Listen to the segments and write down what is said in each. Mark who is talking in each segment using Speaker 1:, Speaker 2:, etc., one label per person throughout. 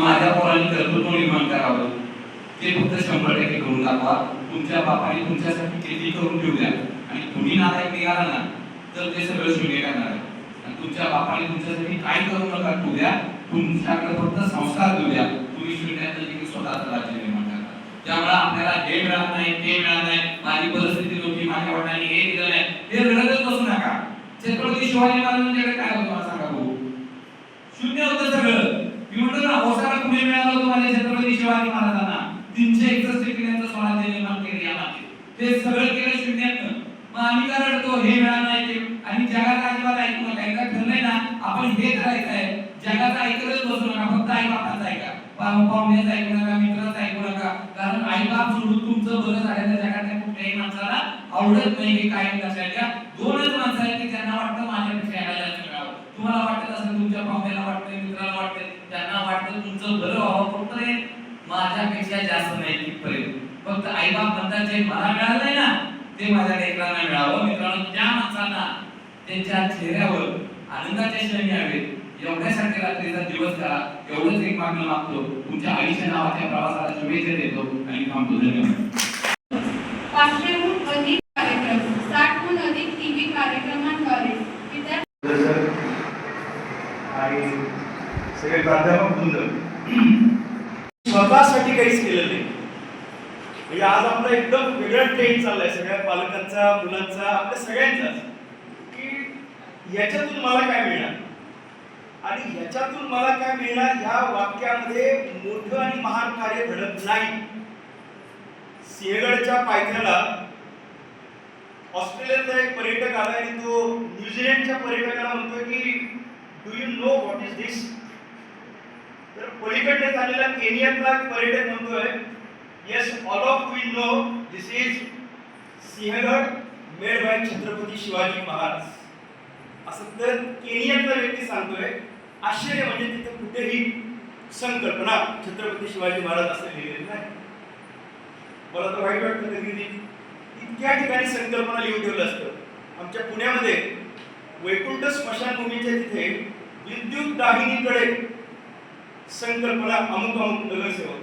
Speaker 1: माझ्या पोरांनी कर्तृत्व निर्माण करावं, ते फक्त 100% करून दाखवा. तुमच्या बापाने तुमच्यासाठी किती करून ठेवू द्या आणि तुम्ही नालायक निघाला ना तर ते सगळं शून्य करणार आहे. आणि तुमच्या बापाने तुमच्यासाठी काय करू नका ठेवू द्या, तुमच्याकडे फक्त संस्कार देऊ द्या, तुम्ही शून्यात स्वतःचं राज्य निर्माण करणार. त्यामुळे आपल्याला हे मिळालं नाही, ते मिळालं नाही, माझी परिस्थिती नव्हती, माझ्या वडिलांनी हे दिलं नाही, हे रडतच बसू नका. छत्रपती शिवाजी महाराजांच्याकडे काय होतं मला सांगा भाऊ? शून्य होतं सगळं. मी म्हणतो ना, ओसारा पुणे मिळालं होतं माझ्या छत्रपती शिवाजी महाराजांना. 361 किल्ल्यांचं स्वराज्य निर्माण केले यामध्ये. ते सगळं केलं शून्यातनं. मग आम्ही का रडतो? हे मिळालं नाही ते. आणि जगात अजिबात ऐकू नका. एकदा ठरलंय ना आपण हे करायचं आहे, जगाचं ऐकतच बसू नका, फक्त आई बापाचं ऐका. पाहुण्याचं ऐकू नका, मित्राचं ऐकू नका. कारण आई बाप सोडून तुमचं बरं झालेलं जगातल्या कुठल्याही माणसाला आवडत नाही. हे कायम लक्षात घ्या. दोनच माणसं आहेत की त्यांना वाटतं माझ्यापेक्षा यायला जास्त मिळावं. तुम्हाला वाटत असेल, तुमच्या पाहुण्याला वाटतंय, मित्राला वाटतंय, त्यांना वाटतं तुमचं बरं व्हावं, फक्त माझ्यापेक्षा जास्त नाही तिथपर्यंत. फक्त आई बाप म्हणतात जे मला मिळालं नाही ना ते माझ्या लेकरांना मिळावं. मित्रांनो, त्या माणसांना त्यांच्या चेहऱ्यावर आनंदाचे क्षण यावेत एवढ्यासाठी रात्रीचा दिवस करा. एवढंच एक मागणं मागतो. तुमच्या आयुष्य नावाच्या प्रवासाला शुभेच्छा देतो आणि थांबतो. धन्यवाद.
Speaker 2: 500हून अधिक कार्यक्रम, 60हून अधिक टीव्ही कार्यक्रमांद्वारे
Speaker 3: आणि सगळे प्राध्यापक वृंद स्वतःसाठी काहीच केलं नाही. म्हणजे आज आपला एकदम वेगळा ट्रेंड चाललाय सगळ्या पालकांचा, मुलांचा, आपल्या सगळ्यांचाच, की याच्यातून मला काय मिळणार आणि याच्यातून मला काय मिळणार ह्या वाक्यामध्ये मोठं आणि महान कार्य घडत नाही. सिंहगडच्या पायथ्याला ऑस्ट्रेलियाचा एक पर्यटक आला आणि तो न्यूझीलंडच्या पर्यटकाला म्हणतोय की do you know what is this? तर पलीकडे झालेला केनियातला पर्यटक म्हणतोय yes, all of we know this is Sinhagad made by Chhatrapati Shivaji Maharaj. असं तर केनियातला व्यक्ती सांगतोय. आश्चर्य म्हणजे तिथे कुठेही संकल्पना छत्रपती शिवाजी महाराज असं लिहिलेलं नाही. मला तर वाईट वाटतं कधी इतक्या ठिकाणी संकल्पना लिहून ठेवलं असतं. आमच्या पुण्यामध्ये वैकुंठ स्मशानभूमीच्या तिथे विद्युत दाहिनीकडे संकल्पना अमुक अमुक नगरसेवक.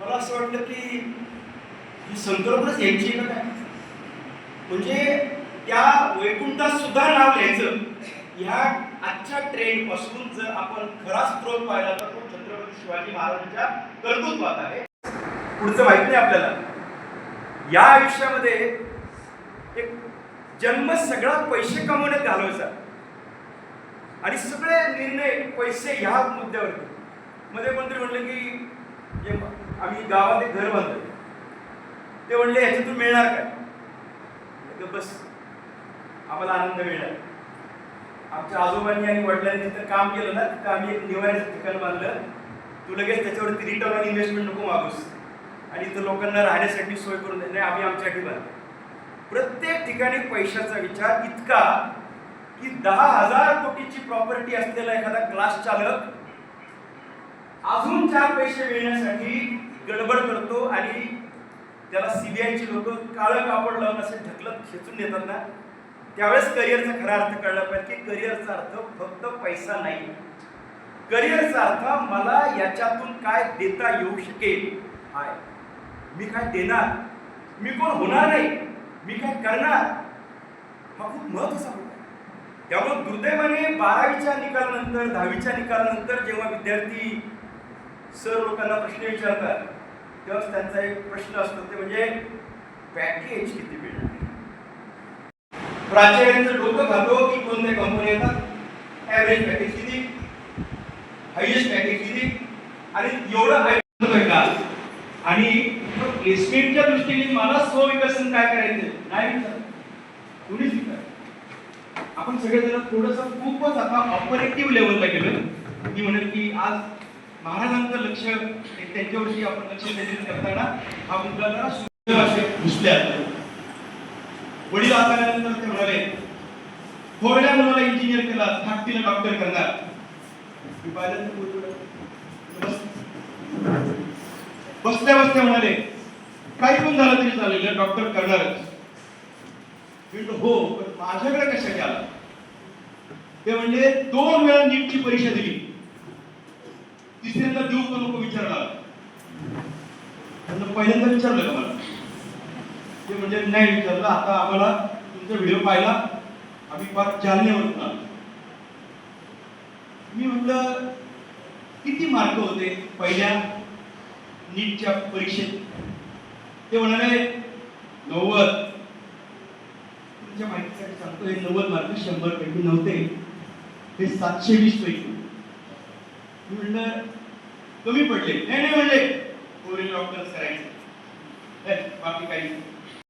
Speaker 3: मला असं वाटलं की ही संकल्पनाच यांची का काय? म्हणजे त्या वैकुंठात सुद्धा नाव लिहायचं. ह्या आजच्या ट्रेंड पासून जर आपण खरा स्त्रोत पाहिला तर तो छत्रपती शिवाजी महाराजांच्या कर्तृत्वात आहे. पुढचं माहित नाही आपल्याला. या आयुष्यामध्ये एक जन्म सगळा पैसे कमवण्यात घालवायचा आणि सगळे निर्णय पैसे ह्या मुद्द्यावरती. मध्ये कोणतरी म्हणलं की जे आम्ही गावात एक घर बांधलं, ते म्हणले ह्याच्यातून मिळणार काय? बस आम्हाला आनंद मिळणार. आमच्या आजोबांनी आणि वडिलांनी तिथं काम केलं ना, तिथं आम्ही एक निवाऱ्याचं ठिकाण बांधलं. तू लगेच त्याच्यावरती रिटर्न आणि इन्व्हेस्टमेंट नको मागूस आणि इथं लोकांना राहण्यासाठी सोय करून नाही, आम्ही आमच्यासाठी बांधलं. प्रत्येक ठिकाणी पैशाचा विचार इतका की 10,000 कोटीची प्रॉपर्टी असलेला एखादा क्लास चालक अजून 4 पैसे मिळण्यासाठी गडबड करतो आणि त्याला सीबीआयची लोक काळं कापड लावून असे ढकलत खेचून देतात ना. त्यावेळेस करिअरचा खरा अर्थ कळला पाहिजे की करिअरचा अर्थ फक्त पैसा नाही. करिअरचा अर्थ मला याच्यातून काय देता येऊ शकेल आहे. मी काय देणार, मी कोण होणार नाही, मी काय करणार, हा खूप महत्त्वाचा मुद्दा आहे. त्यामुळे दुर्दैवाने 12वीच्या निकालानंतर 10वीच्या निकालानंतर जेव्हा विद्यार्थी सर लोकांना प्रश्न विचारतात तेव्हाच त्यांचा एक प्रश्न असतो, ते म्हणजे पॅकेज किती मिळणार. प्राचार्यांचं डोकं खातो की कोणत्या कंपनी येतात, ॲव्हरेज पॅकेज किती, हायएस्ट पॅकेज किती आणि एवढं ऐकतोय का. आणि प्लेसमेंटच्या दृष्टीने मला स्वविकसन काय करायचं नाही विचार, कोणीच विचार. आपण सगळेजण थोडंसं खूपच आता ऑपरेटिव्ह लेवलला गेलो. मी म्हणेल की आज महाराजांचं लक्ष त्यांच्यावरती आपण लक्ष केंद्रित करताना हा मुद्दा जरा सुंदर घुसले. वडील आल्यानंतर ते म्हणाले थोड्या मुलाला इंजिनियर केला, धाकटीला डॉक्टर करणार. बसल्या बसल्या म्हणाले काही पण झालं तरी चालेल, डॉक्टर करणारच. हो, पण माझ्याकडे कशाने आला? ते म्हणजे 2 वेळा नीटची परीक्षा दिली, तिसऱ्यांदा देऊ का नको विचारला. त्यांना पहिल्यांदा विचारलं का मला, ते म्हणजे नाही विचारलं. आता आम्हाला तुमचा व्हिडिओ पाहिला, आम्ही फार जालन्यावरून आलो. मी म्हटलं किती मार्क होते पहिल्या नीटच्या परीक्षेत? ते म्हणाले 90. तुमच्या माहितीसाठी सांगतो, हे 90 मार्क 100 पैकी नव्हते, हे 720 पैकी. मी म्हटलं कमी पडले. नाही म्हणले पोरी डॉक्टर करायचे, बाकी काही